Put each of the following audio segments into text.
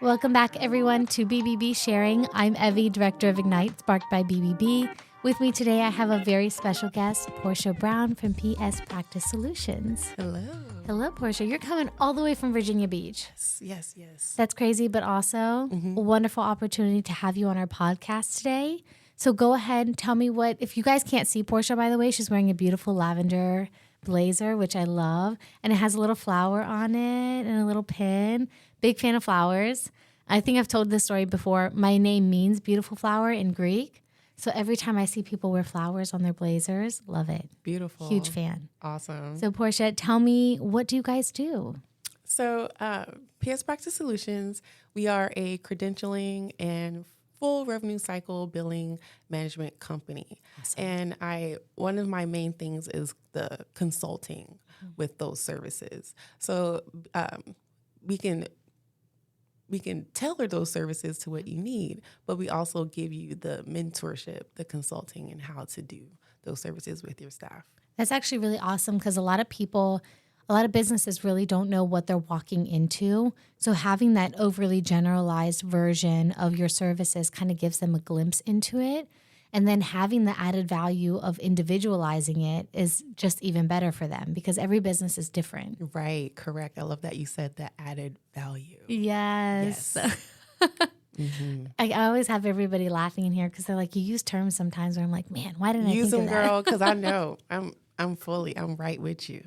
Welcome back, everyone, to BBB Sharing. I'm Evie, Director of Ignite, sparked by BBB. With me today, I have a very special guest, Porshia Brown from PS Practice Solutions. Hello. Hello, Porshia. You're coming all the way from Virginia Beach. Yes. That's crazy, but also a wonderful opportunity to have you on our podcast today. So go ahead and tell me if you guys can't see Porshia, by the way, she's wearing a beautiful lavender blazer, which I love. And it has a little flower on it and a little pin. Big fan of flowers. I think I've told this story before. My name means beautiful flower in Greek. So every time I see people wear flowers on their blazers, love it. Beautiful. Huge fan. Awesome. So Porshia, tell me, what do you guys do? So PS Practice Solutions, we are a credentialing and full revenue cycle billing management company. Awesome. And one of my main things is the consulting with those services. So we can tailor those services to what you need, but we also give you the mentorship, the consulting, and how to do those services with your staff. That's actually really awesome because a lot of businesses really don't know what they're walking into. So having that overly generalized version of your services kind of gives them a glimpse into it. And then having the added value of individualizing it is just even better for them because every business is different. Right, correct. I love that you said that added value. Yes. I always have everybody laughing in here because they're like, you use terms sometimes where I'm like, man, why didn't I think of that? Use them, girl, because I know. I'm right with you.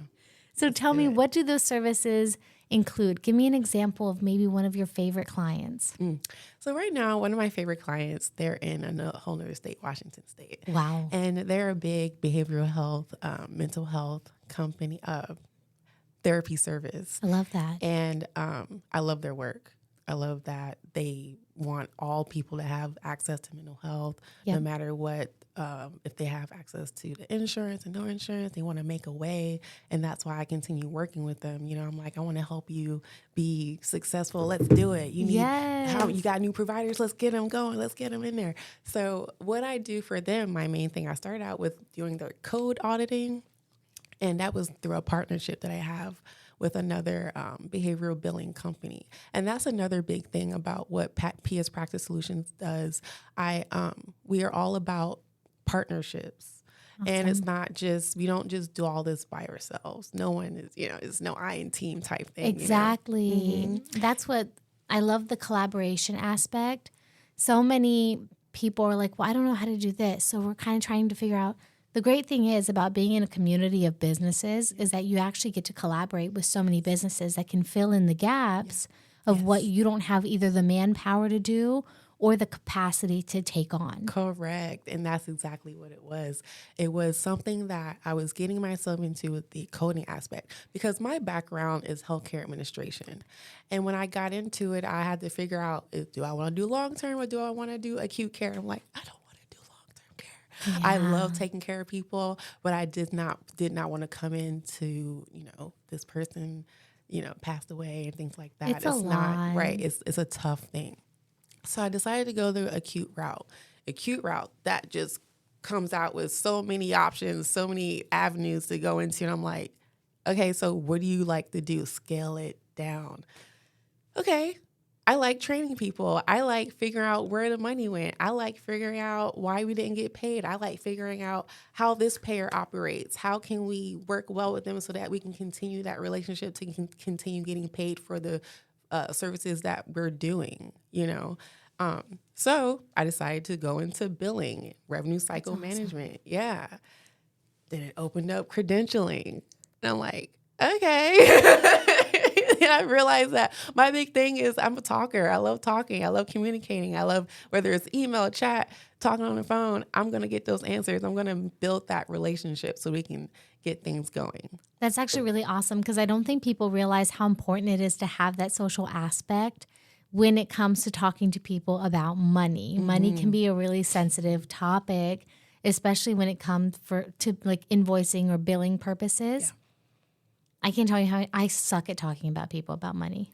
So tell me, what do those services include? Give me an example of maybe one of your favorite clients. So right now, one of my favorite clients, they're in a whole other state, Washington State. Wow. And they're a big behavioral health, mental health company, therapy service. I love that. And I love their work. I love that they want all people to have access to mental health, no matter what. If they have access to the insurance and no insurance, they want to make a way. And that's why I continue working with them. You know, I'm like, I want to help you be successful. Let's do it. You need you got new providers. Let's get them going. Let's get them in there. So what I do for them, my main thing, I started out with doing their code auditing. And that was through a partnership that I have with another behavioral billing company. And that's another big thing about what PS Practice Solutions does. We are all about partnerships. Awesome. And it's not just, we don't just do all this by ourselves. No one is, it's no I in team type thing. Exactly. That's what I love, the collaboration aspect. So many people are like, well, I don't know how to do this. So we're kind of trying to figure out. The great thing is about being in a community of businesses is that you actually get to collaborate with so many businesses that can fill in the gaps of what you don't have either the manpower to do or the capacity to take on. Correct. And that's exactly what it was. It was something that I was getting myself into with the coding aspect because my background is healthcare administration. And when I got into it, I had to figure out, do I want to do long-term or do I want to do acute care? I'm like, I don't want to do long-term care. Yeah. I love taking care of people, but I did not want to come into, this person, passed away and things like that. It's a lot. Not right. It's a tough thing. So I decided to go the acute route. Acute route, that just comes out with so many options, so many avenues to go into. And I'm like, okay, so what do you like to do? Scale it down. Okay, I like training people. I like figuring out where the money went. I like figuring out why we didn't get paid. I like figuring out how this payer operates. How can we work well with them so that we can continue that relationship to continue getting paid for the services that we're doing, So I decided to go into billing, revenue cycle management. Yeah. Then it opened up credentialing. And I'm like, okay. And I realized that my big thing is I'm a talker. I love talking. I love communicating. I love whether it's email, chat, talking on the phone. I'm going to get those answers. I'm going to build that relationship so we can get things going. That's actually really awesome because I don't think people realize how important it is to have that social aspect when it comes to talking to people about money. Money can be a really sensitive topic, especially when it comes to like invoicing or billing purposes. Yeah. I can't tell you how I suck at talking about people about money.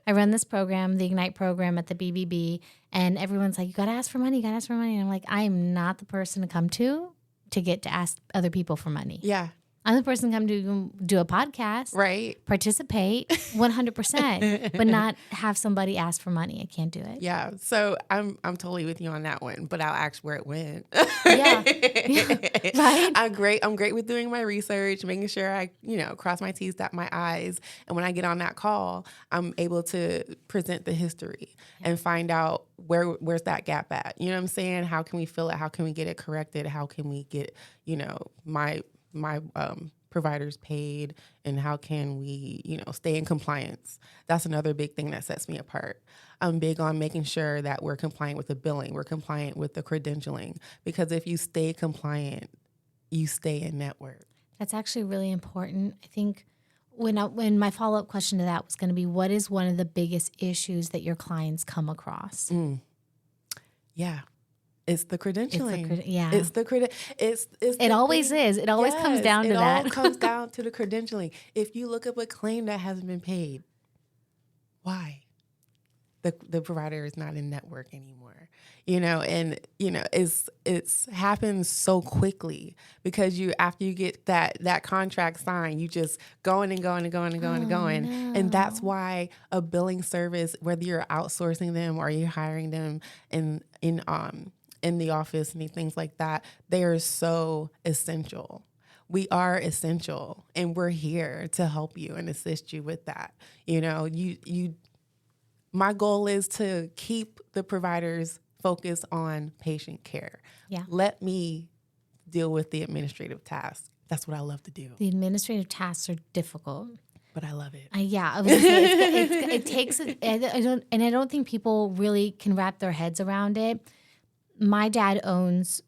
I run this program, the Ignite program at the BBB, and everyone's like, you got to ask for money, you got to ask for money. And I'm like, I am not the person to come to get to ask other people for money. Yeah. I'm the person come to do a podcast, right? Participate 100%, but not have somebody ask for money. I can't do it. Yeah. So I'm totally with you on that one, but I'll ask where it went. Yeah. Right. I'm great with doing my research, making sure I, cross my T's, dot my I's. And when I get on that call, I'm able to present the history and find out where's that gap at. You know what I'm saying? How can we fill it? How can we get it corrected? How can we get, my providers paid, and how can we, stay in compliance? That's another big thing that sets me apart. I'm big on making sure that we're compliant with the billing, we're compliant with the credentialing, because if you stay compliant, you stay in network. That's actually really important. I think when my follow-up question to that was going to be, what is one of the biggest issues that your clients come across? Yeah. It's the credentialing. It always is. It always comes down to that. It all comes down to the credentialing. If you look up a claim that hasn't been paid, why? The provider is not in network anymore. It's happens so quickly because after you get that contract signed, you just going and going and going and going and going. No. And that's why a billing service, whether you're outsourcing them or you're hiring them in the office and things like that, they are so essential. We are essential, and we're here to help you and assist you with that. My goal is to keep the providers focused on patient care. Yeah. Let me deal with the administrative tasks. That's what I love to do. The administrative tasks are difficult. But I love it. I was gonna say, it takes. I don't think people really can wrap their heads around it. My dad owns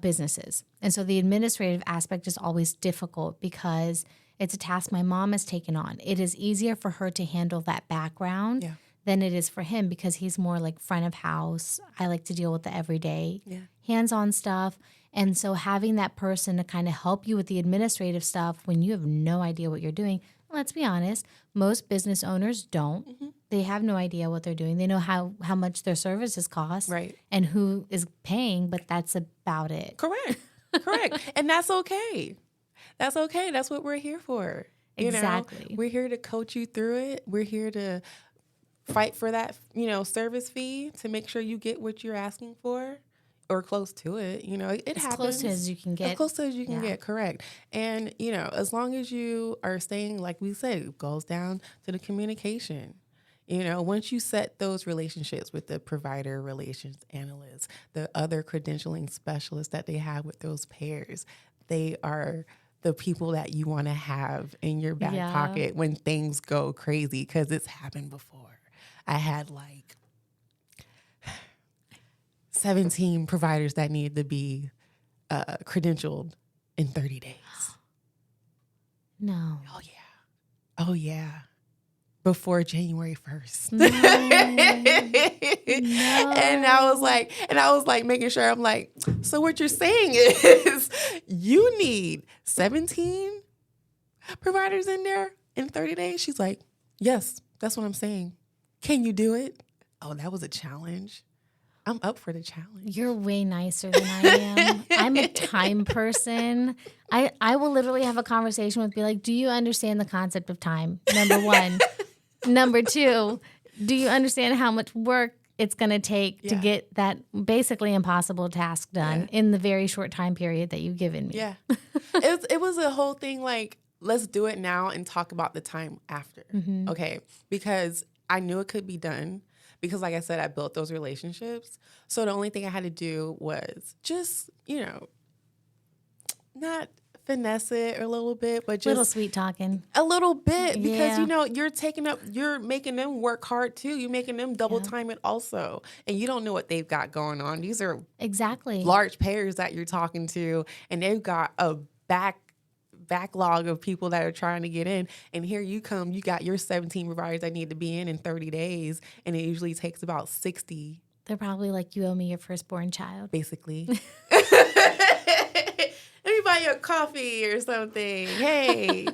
businesses, and so the administrative aspect is always difficult because it's a task my mom has taken on. It is easier for her to handle that background than it is for him because he's more like front of house. I like to deal with the everyday, hands-on stuff. And so having that person to kind of help you with the administrative stuff when you have no idea what you're doing, let's be honest, most business owners don't. Mm-hmm. They have no idea what they're doing. They know how much their services cost and who is paying, but that's about it. Correct. And that's okay. That's okay. That's what we're here for. Exactly. We're here to coach you through it. We're here to fight for that, service fee to make sure you get what you're asking for or close to it. It happens. As close as you can get. As close as you can get, correct. And, as long as you are staying, like we said, it goes down to the communication. Once you set those relationships with the provider relations analysts, the other credentialing specialists that they have with those payers, they are the people that you want to have in your back pocket when things go crazy, because it's happened before. I had 17 providers that needed to be credentialed in 30 days. No. Oh, yeah. Before January 1st. No. And I was like making sure, I'm like, so what you're saying is you need 17 providers in there in 30 days? She's like, yes, that's what I'm saying. Can you do it? Oh, that was a challenge. I'm up for the challenge. You're way nicer than I am. I'm a time person. I will literally have a conversation be like, do you understand the concept of time? Number one. Number two, do you understand how much work it's going to take to get that basically impossible task done in the very short time period that you've given me? Yeah. It was a whole thing like, let's do it now and talk about the time after. Mm-hmm. Okay. Because I knew it could be done because, like I said, I built those relationships. So the only thing I had to do was just, not finesse it a little bit, but just little sweet talking a little bit because you're making them work hard too. You're making them double time it also, and you don't know what they've got going on. These are large payers that you're talking to, and they've got a backlog of people that are trying to get in, and here you come. You got your 17 providers that need to be in 30 days, and it usually takes about 60. They're probably like, you owe me your firstborn child, basically. Let me buy you a coffee or something. Hey,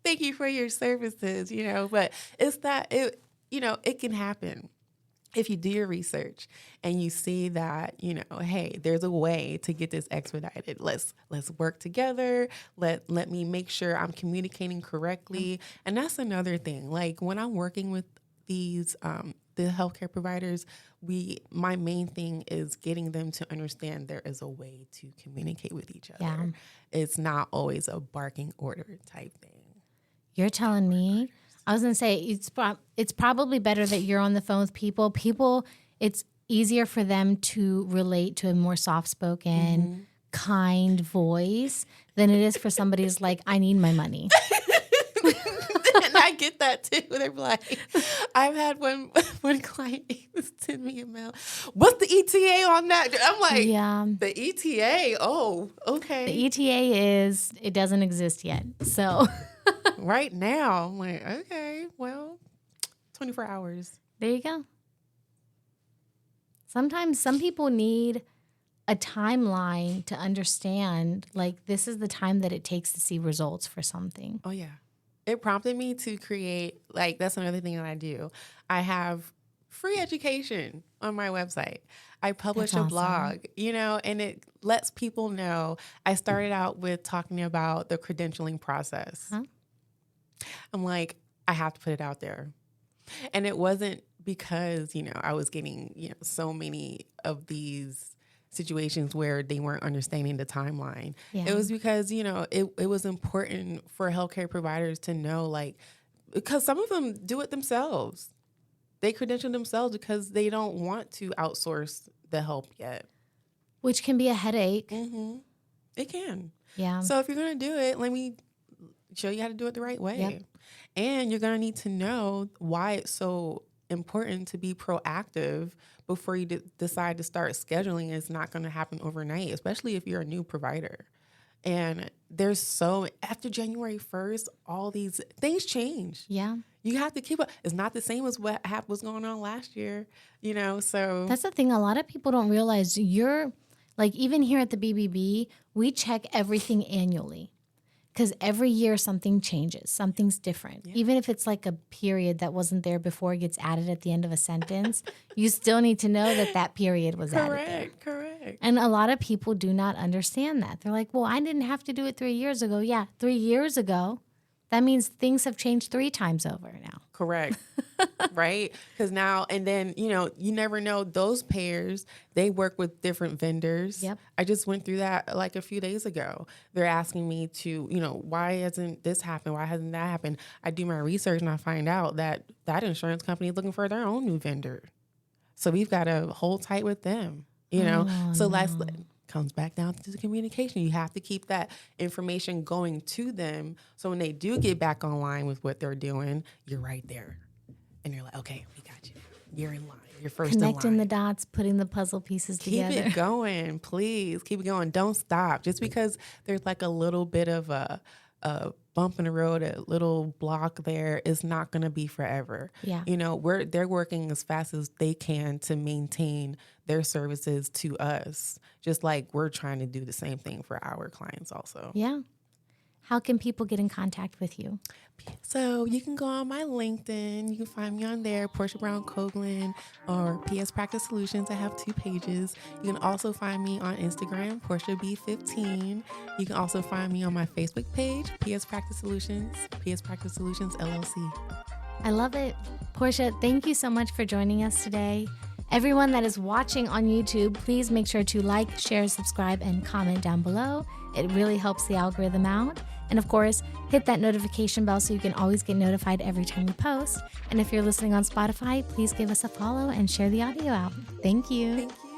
thank you for your services, But it's that, it can happen. if you do your research and you see that, hey, there's a way to get this expedited, let's work together. Let me make sure I'm communicating correctly. And that's another thing. Like when I'm working with these the healthcare providers, my main thing is getting them to understand there is a way to communicate with each other. Yeah. It's not always a barking order type thing. You're telling me? I was going to say, it's probably better that you're on the phone with people. People, it's easier for them to relate to a more soft-spoken, kind voice than it is for somebody who's like, I need my money. And I get that too. They're like, I've had one client send me a mail. What's the ETA on that? I'm like, yeah, the ETA? Oh, okay. The ETA it doesn't exist yet. So right now, I'm like, okay, well, 24 hours. There you go. Sometimes some people need a timeline to understand, like, this is the time that it takes to see results for something. Oh, yeah. It prompted me to create, like, that's another thing that I do. I have free education on my website. I publish a blog, and it lets people know. I started out with talking about the credentialing process. Huh? I'm like, I have to put it out there. And it wasn't because, I was getting, so many of these situations where they weren't understanding the timeline. Yeah. It was because, it was important for healthcare providers to know, like, because some of them do it themselves. They credential themselves because they don't want to outsource the help yet. Which can be a headache. Mm-hmm. It can. Yeah. So if you're going to do it, let me show you how to do it the right way. Yep. And you're going to need to know why it's so important to be proactive before you decide to start scheduling. It's not going to happen overnight, especially if you're a new provider. And after January 1st, all these things change. Yeah. You have to keep up. It's not the same as what was going on last year, so. That's the thing. A lot of people don't realize even here at the BBB, we check everything annually. Because every year something changes, something's different. Yeah. Even if it's like a period that wasn't there before gets added at the end of a sentence, you still need to know that period was added there. Correct. And a lot of people do not understand that. They're like, well, I didn't have to do it 3 years ago. Yeah, 3 years ago. That means things have changed 3 times over now. Correct. Right? Because now, and then, you never know, those payers, they work with different vendors. Yep. I just went through that like a few days ago. They're asking me to, why hasn't this happened? Why hasn't that happened? I do my research and I find out that insurance company is looking for their own new vendor. So we've got to hold tight with them, comes back down to the communication. You have to keep that information going to them. So when they do get back online with what they're doing, you're right there. And you're like, okay, we got you. You're in line. You're first in line. Connecting the dots, putting the puzzle pieces together. Keep it going, please. Keep it going. Don't stop. Just because there's like a little bit of a bump in the road, a little block there, is not going to be forever. Yeah. They're working as fast as they can to maintain their services to us, just like we're trying to do the same thing for our clients also. Yeah. How can people get in contact with you? So you can go on my LinkedIn. You can find me on there, Porshia Brown Coughlin, or PS Practice Solutions. I have 2 pages. You can also find me on Instagram, PortiaB15. You can also find me on my Facebook page, PS Practice Solutions LLC. I love it. Porshia, thank you so much for joining us today. Everyone that is watching on YouTube, please make sure to like, share, subscribe, and comment down below. It really helps the algorithm out. And of course, hit that notification bell so you can always get notified every time we post. And if you're listening on Spotify, please give us a follow and share the audio out. Thank you. Thank you.